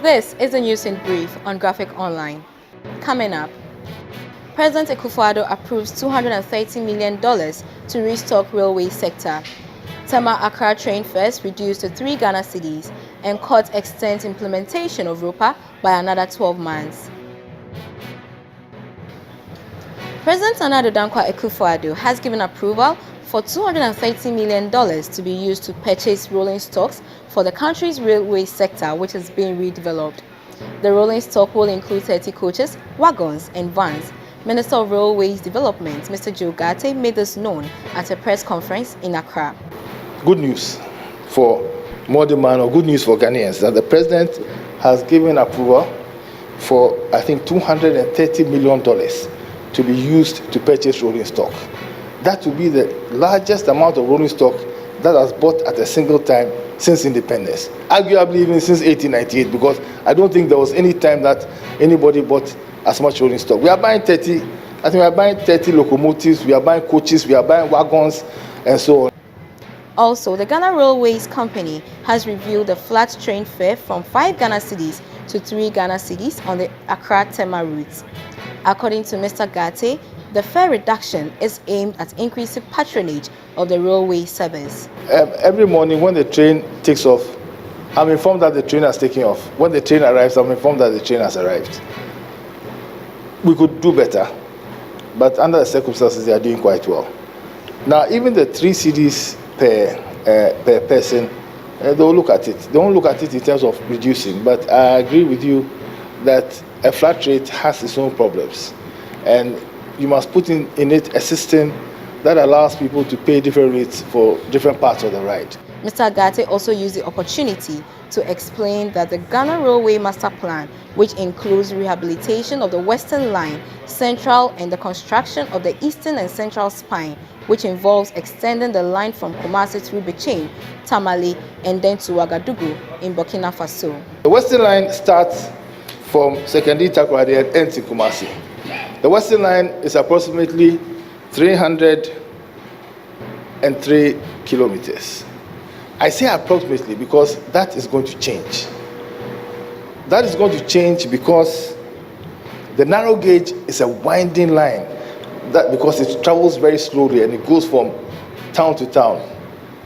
This is the news in brief on Graphic Online. Coming up, President Akufo-Addo approves $230 million to restock railway sector. Tema-Accra train fares reduced to 3 Ghana cedis, and court extends implementation of ROPAA by another 12 months. President Akufo-Addo has given approval for $230 million to be used to purchase rolling stocks for the country's railway sector, which is being redeveloped. The rolling stock will include 30 coaches, wagons, and vans. Minister of Railways Development, Mr. Joe Gate, made this known at a press conference in Accra. Good news for more demand, or good news for Ghanaians, that the president has given approval for, I think, $230 million to be used to purchase rolling stock. That will be the largest amount of rolling stock that has bought at a single time since independence. Arguably even since 1898, because I don't think there was any time that anybody bought as much rolling stock. We are buying 30, I think we are buying 30 locomotives, we are buying coaches, we are buying wagons, and so on. Also, the Ghana Railways Company has reviewed the flat train fare from 5 Ghana cedis to 3 Ghana cedis on the Accra-Tema route. According to Mr. Gate, the fare reduction is aimed at increasing patronage of the railway service. Every morning when the train takes off, I'm informed that the train has taken off. When the train arrives, I'm informed that the train has arrived. We could do better, but under the circumstances, they are doing quite well. Now, even the 3 cedis per person, they'll look at it. They won't look at it in terms of reducing, but I agree with you that a flat rate has its own problems, and you must put in it a system that allows people to pay different rates for different parts of the ride. Mr. Gate also used the opportunity to explain that the Ghana Railway Master Plan, which includes rehabilitation of the Western Line, Central, and the construction of the Eastern and Central Spine, which involves extending the line from Kumasi through Bechain, Tamale, and then to Ouagadougou in Burkina Faso. The Western Line starts from Sekandi Takoradi and ends in Kumasi. The Western Line is approximately 303 kilometers. I say approximately because that is going to change. That is going to change because the narrow gauge is a winding line, because it travels very slowly and it goes from town to town.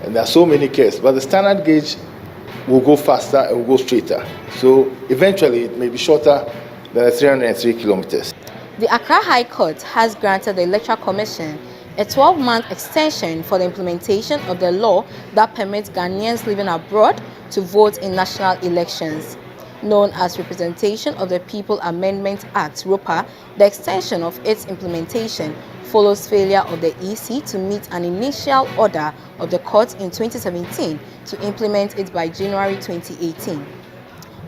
And there are so many curves, but the standard gauge will go faster and will go straighter. So eventually it may be shorter than the 303 kilometers. The Accra High Court has granted the Electoral Commission a 12-month extension for the implementation of the law that permits Ghanaians living abroad to vote in national elections. Known as Representation of the People Amendment Act, ROPAA, the extension of its implementation follows failure of the EC to meet an initial order of the court in 2017 to implement it by January 2018.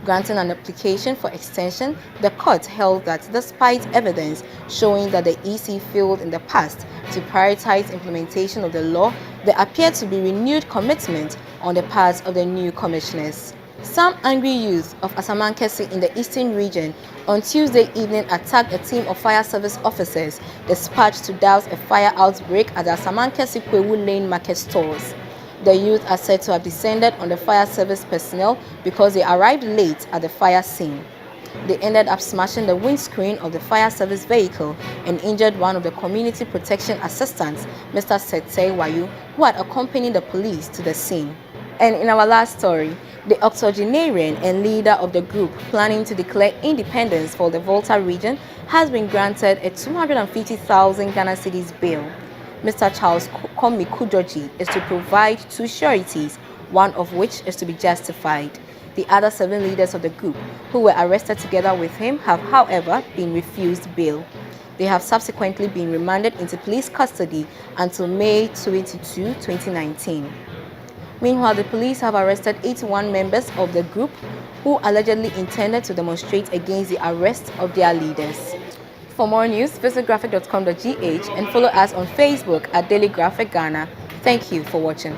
Granting an application for extension, the court held that despite evidence showing that the EC failed in the past to prioritize implementation of the law, there appeared to be renewed commitment on the part of the new commissioners. Some angry youth of Asamankesi in the eastern region on Tuesday evening attacked a team of fire service officers dispatched to douse a fire outbreak at the Asamankesi Kwewu Lane market stores. The youth are said to have descended on the fire service personnel because they arrived late at the fire scene. They ended up smashing the windscreen of the fire service vehicle and injured one of the community protection assistants, Mr. Sete Wayu, who had accompanied the police to the scene. And in our last story, the octogenarian and leader of the group planning to declare independence for the Volta region has been granted a 250,000 Ghana cedis bail. Mr. Charles Komi Kudoji is to provide 2 sureties, one of which is to be justified. The other 7 leaders of the group who were arrested together with him have, however, been refused bail. They have subsequently been remanded into police custody until May 22, 2019. Meanwhile, the police have arrested 81 members of the group who allegedly intended to demonstrate against the arrest of their leaders. For more news, visit graphic.com.gh and follow us on Facebook at Daily Graphic Ghana. Thank you for watching.